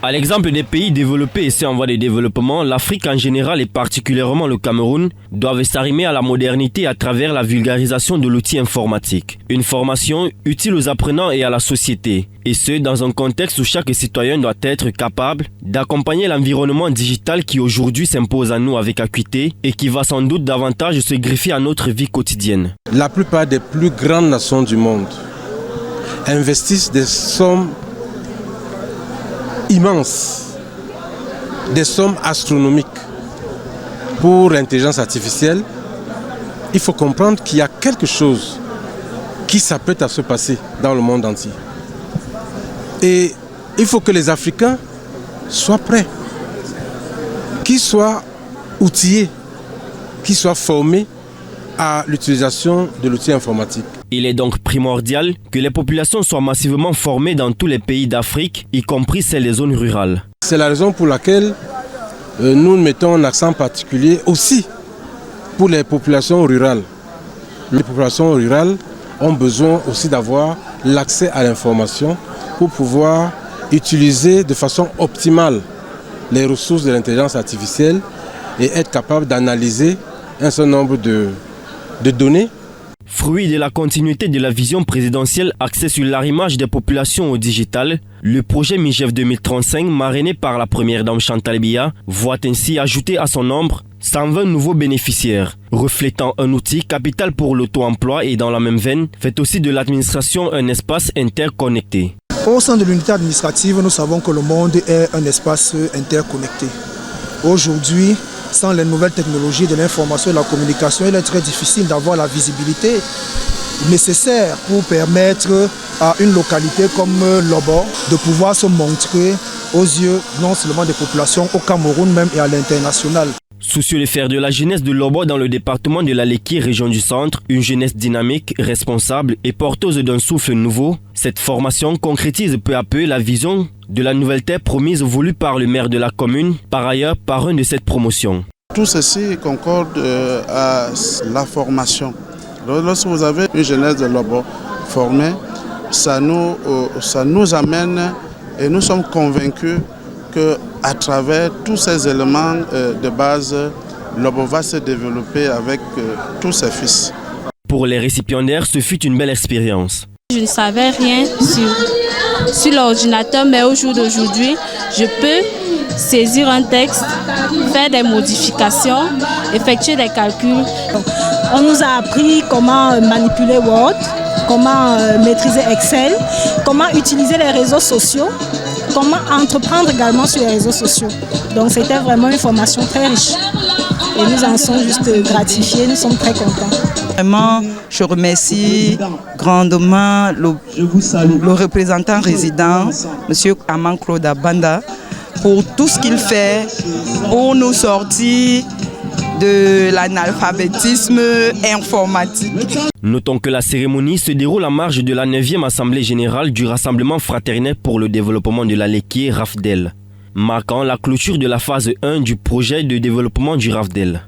À l'exemple des pays développés et ceux en voie de développement, l'Afrique en général et particulièrement le Cameroun doivent s'arrimer à la modernité à travers la vulgarisation de l'outil informatique. Une formation utile aux apprenants et à la société. Et ce, dans un contexte où chaque citoyen doit être capable d'accompagner l'environnement digital qui aujourd'hui s'impose à nous avec acuité et qui va sans doute davantage se greffer à notre vie quotidienne. La plupart des plus grandes nations du monde investissent des sommes immenses, des sommes astronomiques pour l'intelligence artificielle. Il faut comprendre qu'il y a quelque chose qui s'apprête à se passer dans le monde entier. Et il faut que les Africains soient prêts, qu'ils soient outillés, qu'ils soient formés à l'utilisation de l'outil informatique. Il est donc primordial que les populations soient massivement formées dans tous les pays d'Afrique, y compris celles des zones rurales. C'est la raison pour laquelle nous mettons un accent particulier aussi pour les populations rurales. Les populations rurales ont besoin aussi d'avoir l'accès à l'information pour pouvoir utiliser de façon optimale les ressources de l'intelligence artificielle et être capable d'analyser un certain nombre de données. Fruit de la continuité de la vision présidentielle axée sur l'arrimage des populations au digital, le projet MIGEF 2035, marrainé par la première dame Chantal Biya, voit ainsi ajouter à son nombre 120 nouveaux bénéficiaires, reflétant un outil capital pour l'auto-emploi et dans la même veine, fait aussi de l'administration un espace interconnecté. Au sein de l'unité administrative, nous savons que le monde est un espace interconnecté. Aujourd'hui, sans les nouvelles technologies de l'information et de la communication, il est très difficile d'avoir la visibilité nécessaire pour permettre à une localité comme Lobo de pouvoir se montrer aux yeux non seulement des populations au Cameroun même et à l'international. Soucieux de faire de la jeunesse de Lobo dans le département de la Leki, région du centre, une jeunesse dynamique, responsable et porteuse d'un souffle nouveau, cette formation concrétise peu à peu la vision de la nouvelle terre promise voulue par le maire de la commune, par ailleurs parrain de cette promotion. Tout ceci concorde à la formation. Lorsque vous avez une jeunesse de Lobo formée, ça nous amène et nous sommes convaincus qu'à travers tous ces éléments de base, Lobo va se développer avec tous ses fils. Pour les récipiendaires, ce fut une belle expérience. Je ne savais rien sur l'ordinateur, mais au jour d'aujourd'hui, je peux saisir un texte, faire des modifications, effectuer des calculs. On nous a appris comment manipuler Word, comment maîtriser Excel, comment utiliser les réseaux sociaux, comment entreprendre également sur les réseaux sociaux. Donc c'était vraiment une formation très riche. Et nous en sommes juste gratifiés, nous sommes très contents. Vraiment, je remercie grandement le représentant résident, M. Aman Claude Abanda, pour tout ce qu'il fait pour nous sortir de l'analphabétisme informatique. Notons que la cérémonie se déroule en marge de la 9e Assemblée Générale du Rassemblement Fraternel pour le Développement de la Leki, RAFDEL, marquant la clôture de la phase 1 du projet de développement du RAFDEL.